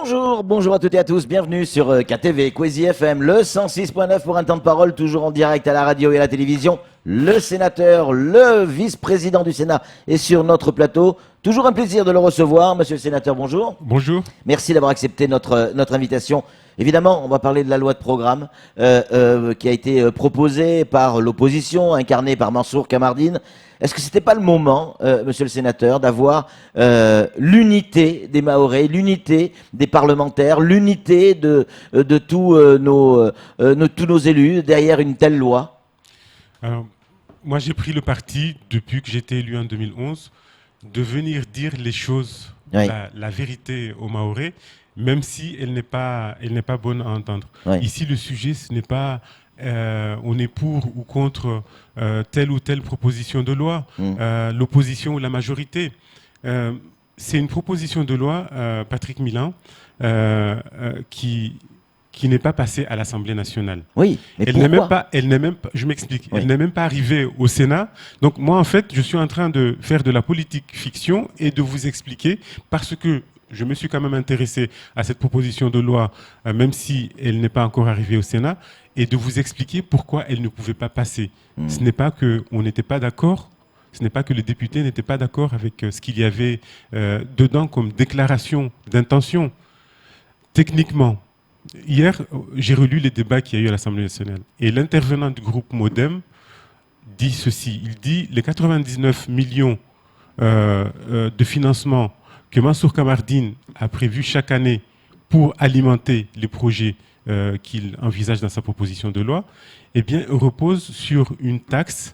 Bonjour à toutes et à tous, bienvenue sur KTV, Kwezi FM, le 106.9 pour un temps de parole, toujours en direct à la radio et à la télévision. Le sénateur, le vice-président du Sénat est sur notre plateau. Toujours un plaisir de le recevoir. Monsieur le sénateur, bonjour. Bonjour. Merci d'avoir accepté notre invitation. Évidemment, on va parler de la loi de programme qui a été proposée par l'opposition, incarnée par Mansour Kamardine. Est-ce que c'était pas le moment, monsieur le sénateur, d'avoir l'unité des Mahorais, l'unité des parlementaires, l'unité de tous nos élus derrière une telle loi? Alors, moi, j'ai pris le parti, depuis que j'étais élu en 2011, de venir dire les choses, Oui. la vérité aux Mahorais, même si elle n'est pas bonne à entendre. Oui. Ici, le sujet, ce n'est pas on est pour ou contre telle ou telle proposition de loi, l'opposition ou la majorité. C'est une proposition de loi, Patrick Milan, qui n'est pas passée à l'Assemblée nationale. Oui, mais Elle pourquoi? n'est même pas, je m'explique, Oui. elle n'est même pas arrivée au Sénat. Donc moi, en fait, je suis en train de faire de la politique fiction et de vous expliquer, parce que je me suis quand même intéressé à cette proposition de loi, même si elle n'est pas encore arrivée au Sénat, et de vous expliquer pourquoi elle ne pouvait pas passer. Ce n'est pas qu'on n'était pas d'accord, ce n'est pas que les députés n'étaient pas d'accord avec ce qu'il y avait dedans comme déclaration d'intention. Techniquement, hier, j'ai relu les débats qu'il y a eu à l'Assemblée nationale. Et l'intervenant du groupe Modem dit ceci. Il dit les 99 millions de financement que Mansour Kamardine a prévu chaque année pour alimenter les projets qu'il envisage dans sa proposition de loi, eh bien, repose sur une taxe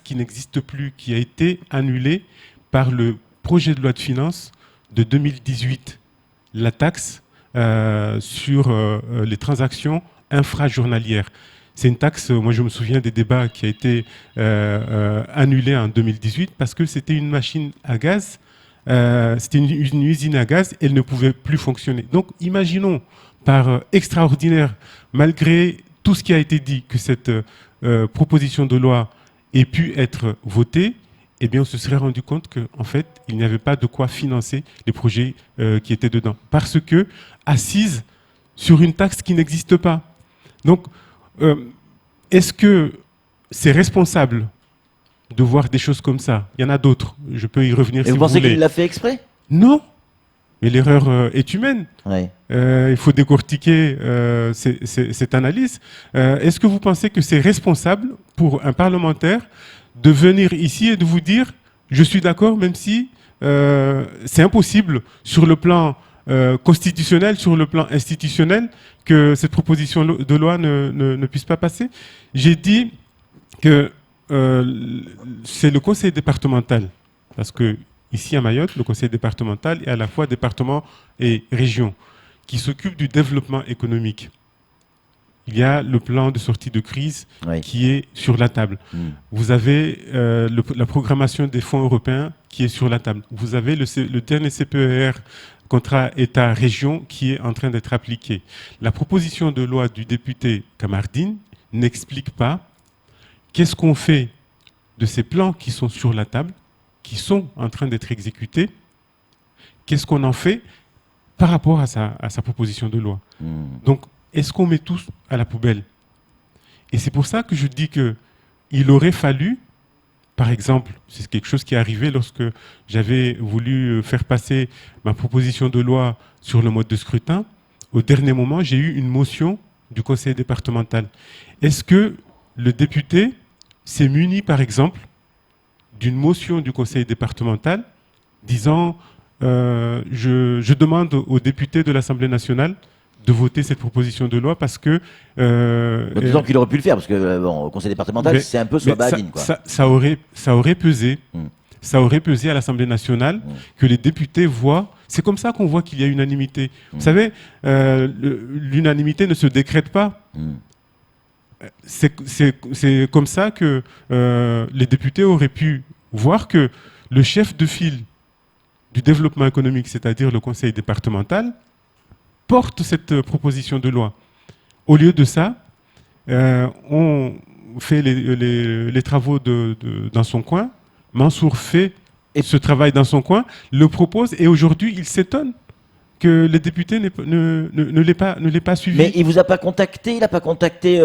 qui n'existe plus, qui a été annulée par le projet de loi de finances de 2018. La taxe sur les transactions infrajournalières. C'est une taxe, moi je me souviens des débats qui a été annulée en 2018 parce que c'était une machine à gaz, c'était une usine à gaz, elle ne pouvait plus fonctionner. Donc imaginons par extraordinaire, malgré tout ce qui a été dit, que cette proposition de loi ait pu être votée, eh bien, on se serait rendu compte qu'en fait, il n'y avait pas de quoi financer les projets qui étaient dedans. Parce que, assise sur une taxe qui n'existe pas. Donc, est-ce que c'est responsable de voir des choses comme ça? Il y en a d'autres. Je peux y revenir si Et vous vous pensez voulez. qu'il l'a fait exprès? Non. Mais l'erreur est humaine. Oui. Il faut décortiquer cette analyse. Est-ce que vous pensez que c'est responsable pour un parlementaire de venir ici et de vous dire « je suis d'accord » même si c'est impossible sur le plan constitutionnel, sur le plan institutionnel, que cette proposition de loi ne puisse pas passer? J'ai dit que c'est le conseil départemental, parce que ici à Mayotte, le conseil départemental est à la fois département et région, qui s'occupe du développement économique. Il y a le plan de sortie de crise qui est sur la table. Vous avez la programmation des fonds européens qui est sur la table. Vous avez le dernier CPER, contrat État-région, qui est en train d'être appliqué. La proposition de loi du député Kamardine n'explique pas qu'est-ce qu'on fait de ces plans qui sont sur la table, qui sont en train d'être exécutés, qu'est-ce qu'on en fait par rapport à sa proposition de loi. Donc, est-ce qu'on met tous à la poubelle? Et c'est pour ça que je dis qu'il aurait fallu, par exemple, c'est quelque chose qui est arrivé lorsque j'avais voulu faire passer ma proposition de loi sur le mode de scrutin, au dernier moment, j'ai eu une motion du conseil départemental. Est-ce que le député s'est muni, par exemple, d'une motion du conseil départemental disant je demande aux députés de l'Assemblée nationale de voter cette proposition de loi parce que... Disons qu'il aurait pu le faire, parce que bon, au conseil départemental, c'est un peu soit badine, quoi. Ça aurait pesé. Ça aurait pesé à l'Assemblée nationale que les députés voient... C'est comme ça qu'on voit qu'il y a unanimité. Vous savez, l'unanimité ne se décrète pas. C'est comme ça que les députés auraient pu voir que le chef de file du développement économique, c'est-à-dire le conseil départemental, porte cette proposition de loi. Au lieu de ça, on fait les travaux dans son coin. Mansour fait ce travail dans son coin, le propose, et aujourd'hui, il s'étonne que le député ne l'ait pas suivi. Mais il vous a pas contacté, il n'a pas contacté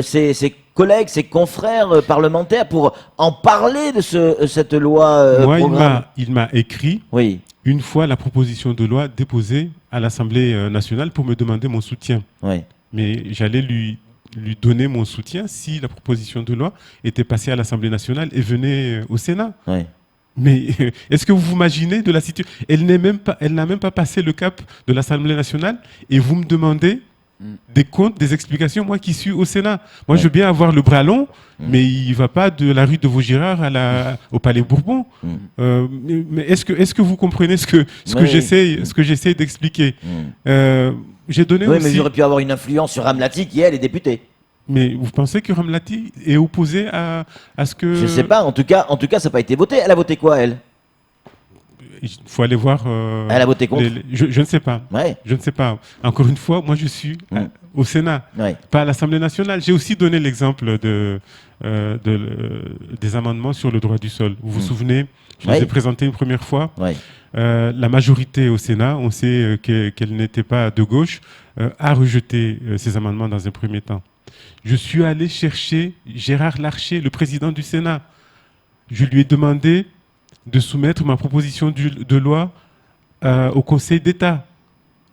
ses collègues, ses confrères parlementaires pour en parler de cette loi Moi, programme. il m'a écrit Oui, une fois la proposition de loi déposée à l'Assemblée nationale pour me demander mon soutien. oui. Mais j'allais lui donner mon soutien si la proposition de loi était passée à l'Assemblée nationale et venait au Sénat. Oui. Mais est-ce que vous vous imaginez de la situation? Elle n'a même pas passé le cap de l'Assemblée nationale et vous me demandez des comptes, des explications, moi qui suis au Sénat. Moi, Ouais. je veux bien avoir le bras long, mais il ne va pas de la rue de Vaugirard au Palais Bourbon. Mais est-ce que vous comprenez ce que Oui. j'essaie d'expliquer? J'ai donné Oui, aussi... mais j'aurais pu avoir une influence sur Ramlati qui, elle, est députée. Mais vous pensez que Ramlati est opposé à ce que... Je sais pas, en tout cas, ça n'a pas été voté. Elle a voté quoi, elle? Il faut aller voir... Elle a voté contre. Je ne sais pas. Ouais. Je ne sais pas. Encore une fois, moi je suis au Sénat, Ouais. pas à l'Assemblée nationale. J'ai aussi donné l'exemple des amendements sur le droit du sol. Vous vous souvenez, je les ai présentés une première fois. Ouais. La majorité au Sénat, on sait qu'elle n'était pas de gauche, a rejeté ces amendements dans un premier temps. Je suis allé chercher Gérard Larcher, le président du Sénat. Je lui ai demandé de soumettre ma proposition de loi au Conseil d'État.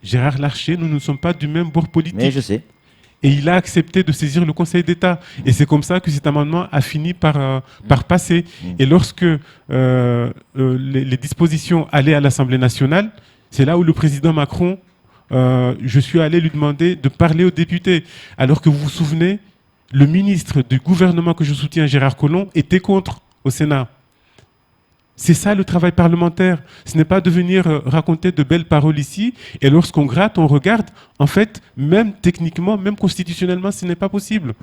Gérard Larcher, nous ne sommes pas du même bord politique. Mais je sais. Et il a accepté de saisir le Conseil d'État. Et c'est comme ça que cet amendement a fini par passer. Et lorsque les dispositions allaient à l'Assemblée nationale, c'est là où le président Macron, je suis allé lui demander de parler aux députés. Alors que vous vous souvenez, le ministre du gouvernement que je soutiens, Gérard Collomb, était contre au Sénat. C'est ça le travail parlementaire. Ce n'est pas de venir raconter de belles paroles ici et lorsqu'on gratte, on regarde. En fait, même techniquement, même constitutionnellement, ce n'est pas possible.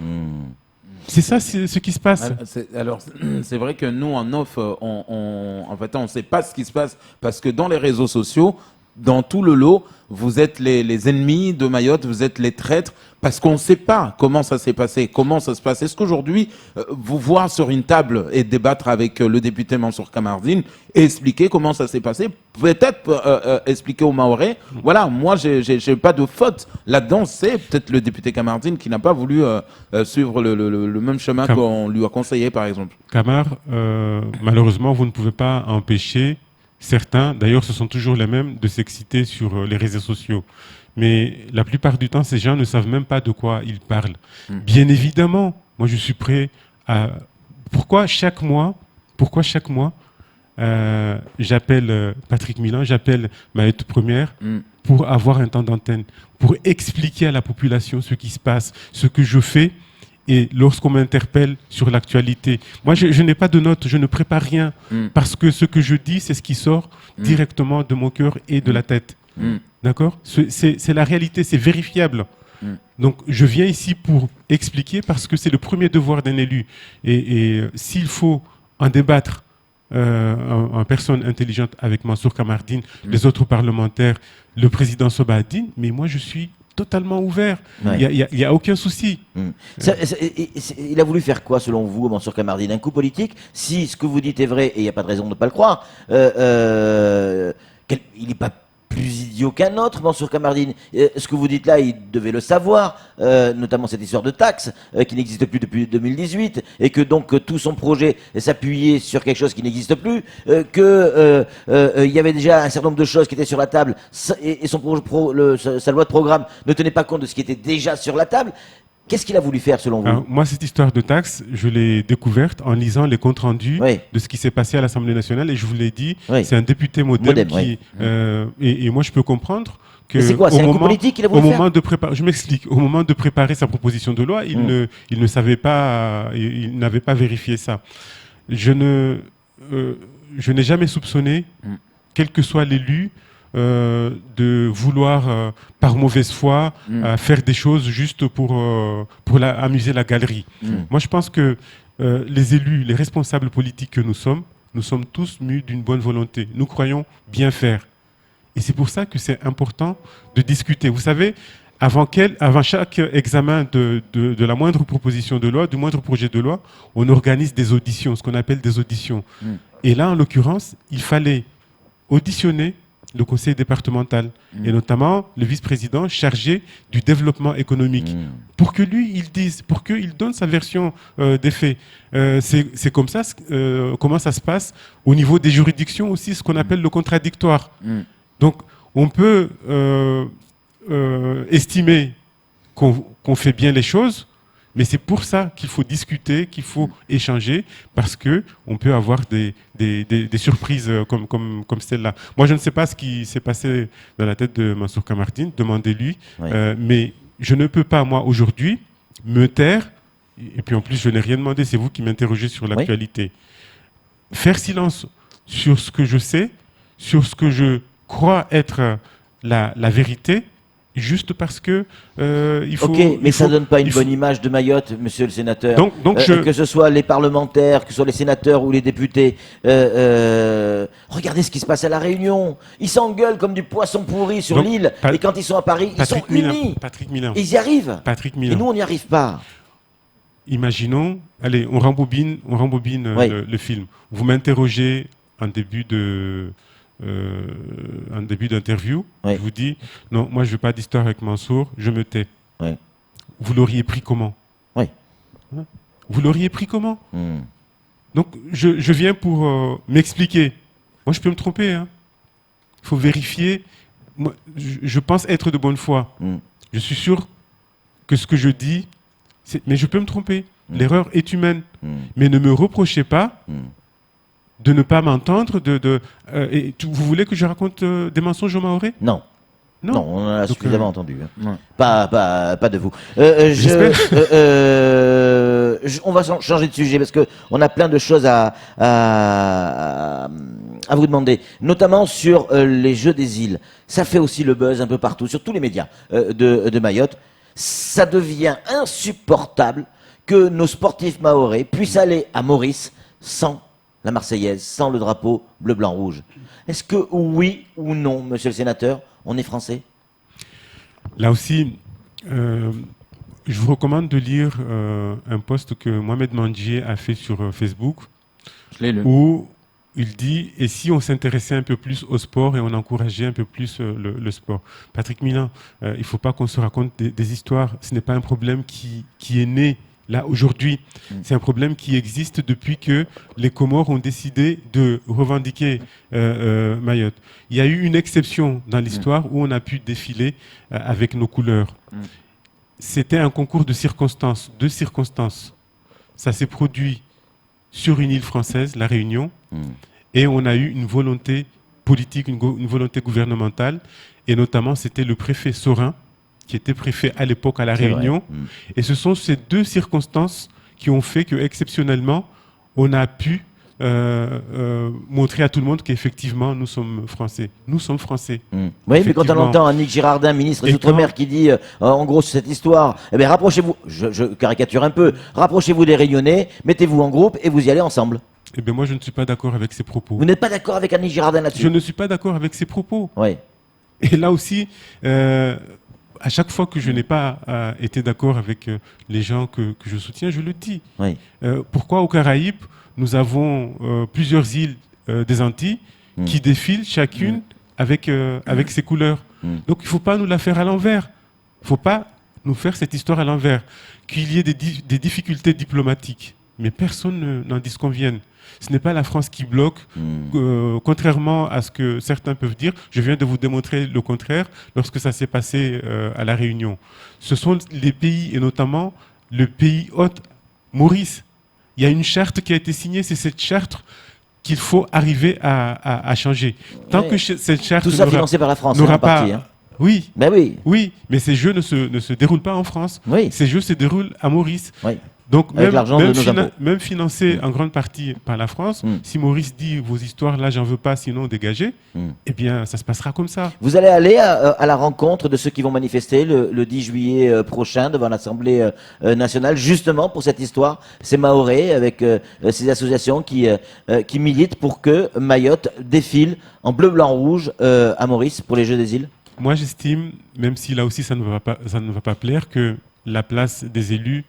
C'est ça ce qui se passe. Alors, c'est vrai que nous, en off, en fait, on ne sait pas ce qui se passe parce que dans les réseaux sociaux, dans tout le lot, vous êtes les ennemis de Mayotte, vous êtes les traîtres, parce qu'on ne sait pas comment ça s'est passé, comment ça se passe. Est-ce qu'aujourd'hui, vous voir sur une table et débattre avec le député Mansour Kamardine et expliquer comment ça s'est passé, peut-être expliquer aux Mahorais, voilà, moi, j'ai pas de faute là-dedans, c'est peut-être le député Kamardine qui n'a pas voulu suivre le même chemin qu'on lui a conseillé, par exemple. Kamar, malheureusement, vous ne pouvez pas empêcher certains, d'ailleurs ce sont toujours les mêmes, de s'exciter sur les réseaux sociaux. Mais la plupart du temps, ces gens ne savent même pas de quoi ils parlent. Bien évidemment, moi je suis prêt à... Pourquoi chaque mois, j'appelle Patrick Milan, j'appelle Mayotte Première pour avoir un temps d'antenne, pour expliquer à la population ce qui se passe, ce que je fais. Et lorsqu'on m'interpelle sur l'actualité, moi je n'ai pas de notes, je ne prépare rien, parce que ce que je dis, c'est ce qui sort directement de mon cœur et de la tête. D'accord ? C'est la réalité, c'est vérifiable. Donc je viens ici pour expliquer, parce que c'est le premier devoir d'un élu. Et s'il faut en débattre en personne intelligente avec Mansour Kamardine, les autres parlementaires, le président Sobadine, mais moi je suis totalement ouvert. Il n'y a aucun souci. Il a voulu faire quoi, selon vous, Mansour Kamardine? Un coup politique? Si ce que vous dites est vrai, et il n'y a pas de raison de ne pas le croire, il n'est pas plus idiot qu'un autre, Mansour Kamardine. Ce que vous dites là, il devait le savoir, notamment cette histoire de taxes qui n'existe plus depuis 2018, et que donc tout son projet s'appuyait sur quelque chose qui n'existe plus, il y avait déjà un certain nombre de choses qui étaient sur la table, et sa loi de programme ne tenait pas compte de ce qui était déjà sur la table. Qu'est-ce qu'il a voulu faire, selon vous? Alors, moi, cette histoire de taxes, je l'ai découverte en lisant les comptes rendus de ce qui s'est passé à l'Assemblée nationale. Et je vous l'ai dit, c'est un député modem qui... Et moi, je peux comprendre que... C'est quoi? C'est un coup politique qu'il a voulu faire? Je m'explique. Au moment de préparer sa proposition de loi, il ne savait pas... Il n'avait pas vérifié ça. Je n'ai jamais soupçonné, quel que soit l'élu, de vouloir, par mauvaise foi, faire des choses juste pour amuser la galerie. Moi, je pense que les élus, les responsables politiques que nous sommes tous mus d'une bonne volonté. Nous croyons bien faire. Et c'est pour ça que c'est important de discuter. Vous savez, avant chaque examen de la moindre proposition de loi, du moindre projet de loi, on organise des auditions, ce qu'on appelle des auditions. Et là, en l'occurrence, il fallait auditionner le conseil départemental, et notamment le vice-président chargé du développement économique, pour que lui, il dise, pour qu'il donne sa version des faits. C'est comme ça, comment ça se passe au niveau des juridictions aussi, ce qu'on appelle le contradictoire. Donc, on peut estimer qu'on fait bien les choses, mais c'est pour ça qu'il faut discuter, qu'il faut échanger, parce que on peut avoir des surprises comme celle-là. Moi, je ne sais pas ce qui s'est passé dans la tête de Mansour Kamardine, demandez-lui, mais je ne peux pas, moi, aujourd'hui, me taire, et puis en plus, je n'ai rien demandé, c'est vous qui m'interrogez sur l'actualité. Faire silence sur ce que je sais, sur ce que je crois être la vérité, juste parce que il faut... Ok, mais ça ne donne pas une bonne image de Mayotte, monsieur le sénateur. Donc que ce soit les parlementaires, que ce soit les sénateurs ou les députés. Regardez ce qui se passe à La Réunion. Ils s'engueulent comme du poisson pourri sur l'île. Et quand ils sont à Paris, ils sont unis. Patrick Milin. Ils y arrivent. Patrick Milin. Et nous, on n'y arrive pas. Imaginons, allez, on rembobine le film. Vous m'interrogez en début d'interview, je vous dis, non, moi je ne veux pas d'histoire avec Mansour, je me tais. Vous l'auriez pris comment? Vous l'auriez pris comment? Donc je viens pour m'expliquer. Moi je peux me tromper. Il faut vérifier. Moi, je pense être de bonne foi. Je suis sûr que ce que je dis, mais je peux me tromper. L'erreur est humaine. Mais ne me reprochez pas de ne pas m'entendre. Vous voulez que je raconte des mensonges aux Mahorais? Non. Non, on en a suffisamment entendu. Ouais. Pas de vous. On va changer de sujet parce que on a plein de choses à vous demander, notamment sur les Jeux des îles. Ça fait aussi le buzz un peu partout, sur tous les médias de Mayotte. Ça devient insupportable que nos sportifs mahorais puissent aller à Maurice sans la Marseillaise, sans le drapeau bleu, blanc, rouge. Est-ce que oui ou non, monsieur le sénateur, on est français? Là aussi, je vous recommande de lire un post que Mohamed Mandjié a fait sur Facebook, Je l'ai lu. où il dit « Et si on s'intéressait un peu plus au sport et on encourageait un peu plus le sport ?» Patrick Milin, il ne faut pas qu'on se raconte des histoires. Ce n'est pas un problème qui est né là aujourd'hui. C'est un problème qui existe depuis que les Comores ont décidé de revendiquer Mayotte. Il y a eu une exception dans l'histoire où on a pu défiler avec nos couleurs. C'était un concours de circonstances, deux circonstances. Ça s'est produit sur une île française, La Réunion, et on a eu une volonté politique, une volonté gouvernementale, et notamment c'était le préfet Saurin, qui était préfet à l'époque à La Réunion. Et ce sont ces deux circonstances qui ont fait que, exceptionnellement, on a pu montrer à tout le monde qu'effectivement, nous sommes français. Nous sommes français. Oui, mais quand on entend Annick Girardin, ministre des Outre-mer, qui dit, en gros, sur cette histoire, eh bien, rapprochez-vous, je caricature un peu, rapprochez-vous des Réunionnais, mettez-vous en groupe et vous y allez ensemble. Eh bien, moi, je ne suis pas d'accord avec ces propos. Vous n'êtes pas d'accord avec Annick Girardin là-dessus? Je ne suis pas d'accord avec ces propos. Oui. Et là aussi, à chaque fois que je n'ai pas été d'accord avec les gens que je soutiens, je le dis. Oui. Pourquoi aux Caraïbes, nous avons plusieurs îles des Antilles qui défilent chacune avec ses couleurs. Donc il ne faut pas nous la faire à l'envers. Il ne faut pas nous faire cette histoire à l'envers. Qu'il y ait des difficultés diplomatiques, mais personne n'en disconvienne. Ce n'est pas la France qui bloque, contrairement à ce que certains peuvent dire. Je viens de vous démontrer le contraire lorsque ça s'est passé à La Réunion. Ce sont les pays, et notamment le pays hôte, Maurice. Il y a une charte qui a été signée, c'est cette charte qu'il faut arriver à changer. Tant que cette charte... Tout ça financé par la France, n'aura en pas... partie, hein. Oui, Ben oui. oui, mais ces jeux ne se déroulent pas en France. Oui. Ces jeux se déroulent à Maurice. Oui. Donc Avec l'argent de nos impôts. même financé en grande partie par la France, si Maurice dit vos histoires là j'en veux pas sinon dégagez, eh bien ça se passera comme ça. Vous allez aller à la rencontre de ceux qui vont manifester le 10 juillet prochain devant l'Assemblée nationale, justement pour cette histoire, ces Mahorais avec ces associations qui militent pour que Mayotte défile en bleu, blanc, rouge à Maurice pour les Jeux des îles. Moi j'estime, même si là aussi ça ne va pas plaire, que la place des élus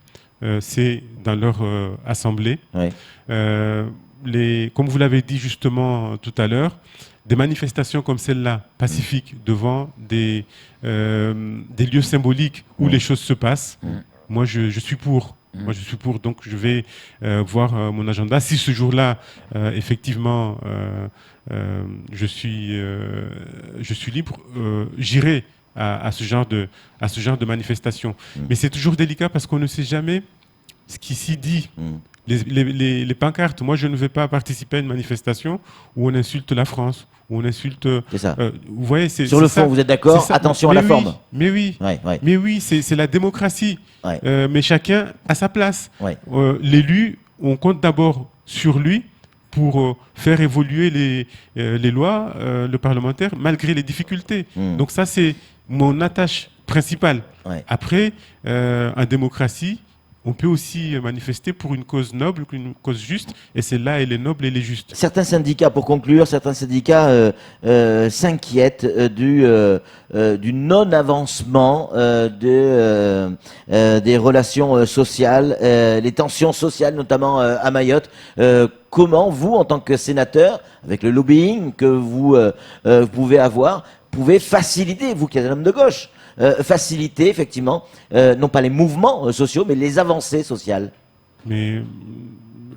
c'est dans leur assemblée. Oui. Comme vous l'avez dit justement tout à l'heure, des manifestations comme celle-là, pacifiques, devant des lieux symboliques où les choses se passent, moi je suis pour. Moi, je suis pour, donc je vais voir mon agenda. Si ce jour-là, effectivement, je suis libre, j'irai à ce genre de manifestation. Mais c'est toujours délicat parce qu'on ne sait jamais ce qui s'y dit. Les pancartes, moi je ne vais pas participer à une manifestation où on insulte la France, où on insulte... C'est ça. Vous voyez, Sur le fond, vous êtes d'accord? Attention à la forme. Mais oui, Ouais. mais oui, c'est la démocratie. Ouais. Mais chacun a sa place. Ouais. L'élu, on compte d'abord sur lui pour faire évoluer les lois, le parlementaire, malgré les difficultés. Donc ça, c'est mon attache principale. Ouais. Après, en démocratie, on peut aussi manifester pour une cause noble, une cause juste, et celle-là, elle est noble, elle est juste. Certains syndicats, pour conclure, s'inquiètent du non-avancement des relations sociales, les tensions sociales, notamment à Mayotte. Comment vous, en tant que sénateur, avec le lobbying que vous pouvez avoir, pouvez faciliter, vous qui êtes un homme de gauche, faciliter effectivement, non pas les mouvements sociaux, mais les avancées sociales? Mais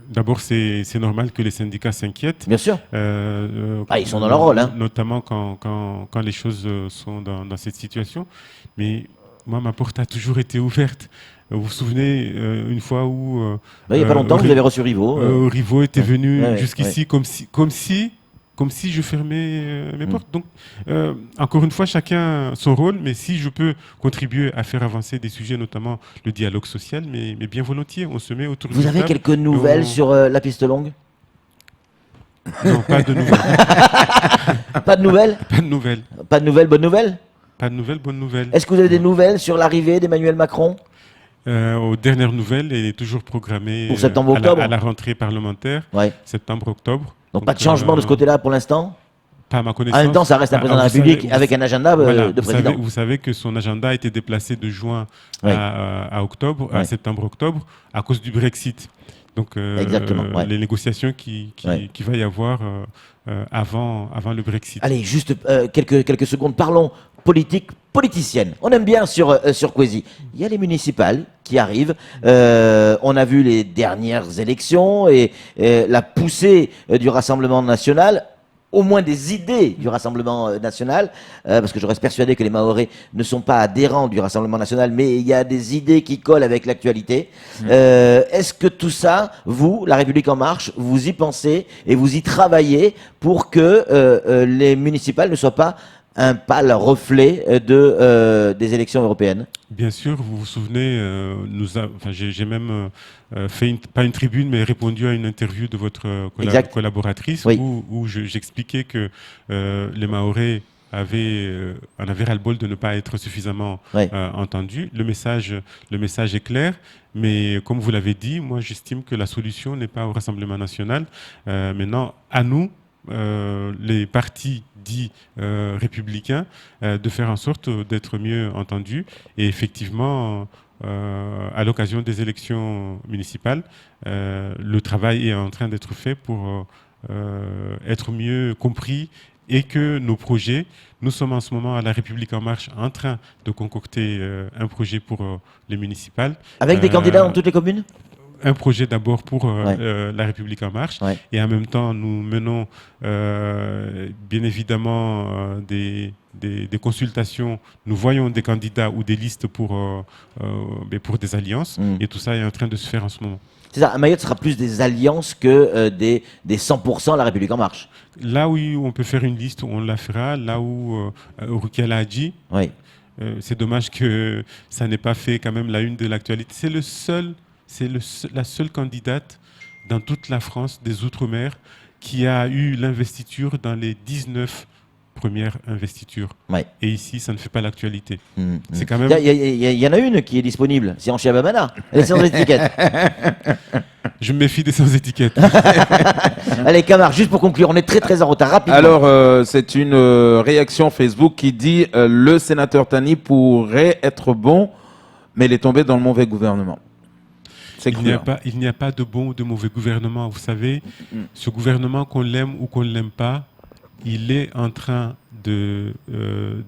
d'abord, c'est normal que les syndicats s'inquiètent. Bien sûr. Ils sont dans leur rôle. Hein. Notamment quand les choses sont dans cette situation. Mais moi, ma porte a toujours été ouverte. Vous vous souvenez, une fois où... il n'y a pas longtemps, vous avez reçu Rivaux. Rivaux était venu jusqu'ici comme si je fermais mes portes. Donc, encore une fois, chacun son rôle, mais si je peux contribuer à faire avancer des sujets, notamment le dialogue social, mais bien volontiers, on se met autour de la table. Vous avez quelques nouvelles sur la piste longue? Non, pas de nouvelles. Pas de nouvelles? Pas de nouvelles. Pas de nouvelles, bonnes nouvelles? Pas de nouvelles, bonnes nouvelles. Est-ce que vous avez des nouvelles sur l'arrivée d'Emmanuel Macron? Aux dernières nouvelles, elle est toujours programmée pour septembre-octobre à la rentrée parlementaire, septembre-octobre. Donc pas de changement de ce côté-là pour l'instant? Pas à ma connaissance. En même temps, ça reste un président de la République avec un agenda de président. Vous savez que son agenda a été déplacé de juin à octobre, à septembre-octobre, à cause du Brexit. Donc les négociations qui va y avoir avant le Brexit. Allez, juste quelques secondes, parlons politique politicienne. On aime bien sur Kwesi. Il y a les municipales qui arrivent. On a vu les dernières élections et la poussée du Rassemblement national, au moins des idées du Rassemblement national, parce que je reste persuadé que les Mahorais ne sont pas adhérents du Rassemblement national, mais il y a des idées qui collent avec l'actualité. Est-ce que tout ça, vous, La République En Marche, vous y pensez et vous y travaillez pour que les municipales ne soient pas un pâle reflet des élections européennes? Bien sûr, vous vous souvenez, j'ai même fait pas une tribune, mais répondu à une interview de votre collaboratrice où j'expliquais que les Mahorais en avaient ras-le-bol de ne pas être suffisamment entendus. Le message est clair, mais comme vous l'avez dit, moi j'estime que la solution n'est pas au Rassemblement national. Maintenant, à nous, les partis dits républicains, de faire en sorte d'être mieux entendus. Et effectivement, à l'occasion des élections municipales, le travail est en train d'être fait pour être mieux compris et que nos projets, nous sommes en ce moment à La République En Marche en train de concocter un projet pour les municipales. Avec des candidats dans toutes les communes ? Un projet d'abord pour La République En Marche et en même temps nous menons bien évidemment des consultations, nous voyons des candidats ou des listes pour des alliances et tout ça est en train de se faire en ce moment. C'est ça, à Mayotte, ce sera plus des alliances que des 100% La République En Marche. Là où on peut faire une liste, on la fera. Là où Rukia l'a dit, c'est dommage que ça n'ait pas fait quand même la une de l'actualité. C'est la seule candidate dans toute la France des Outre-mer qui a eu l'investiture dans les 19 premières investitures. Et ici, ça ne fait pas l'actualité. C'est quand même... Il y en a une qui est disponible, c'est en Chiabamana. Elle est sans étiquette. Je me méfie des sans étiquettes. Allez, Camar, juste pour conclure, on est très en retard. Rapidement. Alors, c'est une réaction Facebook qui dit le sénateur Tani pourrait être bon, mais il est tombé dans le mauvais gouvernement. Il n'y a pas de bon ou de mauvais gouvernement. Vous savez, ce gouvernement, qu'on l'aime ou qu'on ne l'aime pas, il est en train de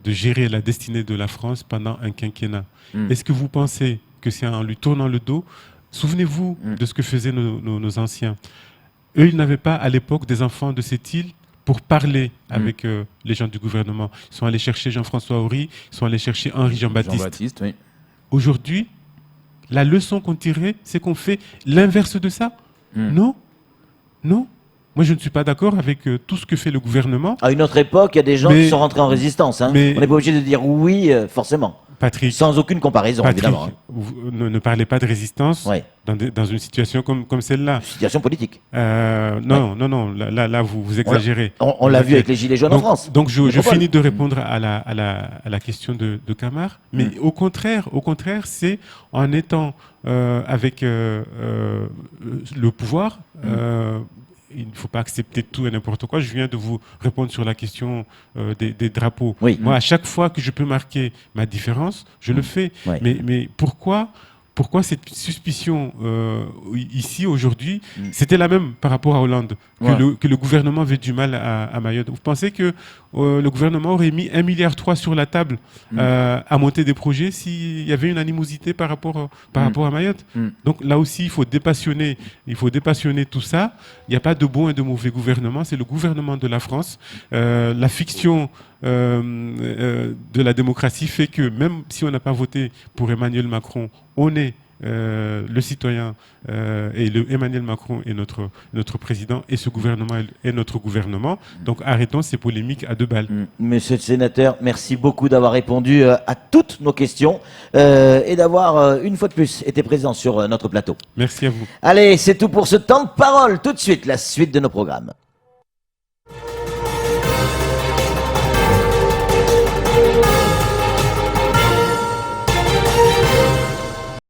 gérer la destinée de la France pendant un quinquennat. Est-ce que vous pensez que c'est en lui tournant le dos? Souvenez-vous de ce que faisaient nos anciens. Eux, ils n'avaient pas à l'époque des enfants de cette île pour parler avec les gens du gouvernement. Ils sont allés chercher Jean-François Horry, ils sont allés chercher Henri Jean-Baptiste. Jean-Baptiste, oui. Aujourd'hui, la leçon qu'on tirait, c'est qu'on fait l'inverse de ça. Non, non. Moi, je ne suis pas d'accord avec tout ce que fait le gouvernement. À une autre époque, il y a des gens qui sont rentrés en résistance. Hein. mais- On n'est pas obligé de dire oui, forcément. Patrick, Sans aucune comparaison, évidemment. Hein. vous ne parlez pas de résistance Ouais. dans une situation comme celle-là. Situation politique. Non, là, vous exagérez. On l'a vu avec les Gilets jaunes en France. Donc, je Métropole. finis de répondre à la question de Camar. Mais au contraire, c'est en étant avec le pouvoir, il ne faut pas accepter tout et n'importe quoi. Je viens de vous répondre sur la question des drapeaux. Oui. Moi, à chaque fois que je peux marquer ma différence, je le fais. Ouais. Mais pourquoi cette suspicion ici, aujourd'hui, c'était la même par rapport à Hollande, que le gouvernement avait du mal à Mayotte. Vous pensez que le gouvernement aurait mis 1,3 milliard sur la table à monter des projets s'il y avait une animosité par rapport à Mayotte? Donc là aussi, il faut dépassionner tout ça. Il n'y a pas de bon et de mauvais gouvernement, c'est le gouvernement de la France. La fiction de la démocratie fait que même si on n'a pas voté pour Emmanuel Macron, on est le citoyen et Emmanuel Macron est notre président et ce gouvernement est notre gouvernement. Donc arrêtons ces polémiques à 2 balles. Monsieur le sénateur, merci beaucoup d'avoir répondu à toutes nos questions et d'avoir, une fois de plus, été présent sur notre plateau. Merci à vous. Allez, c'est tout pour ce temps de parole. Tout de suite, la suite de nos programmes.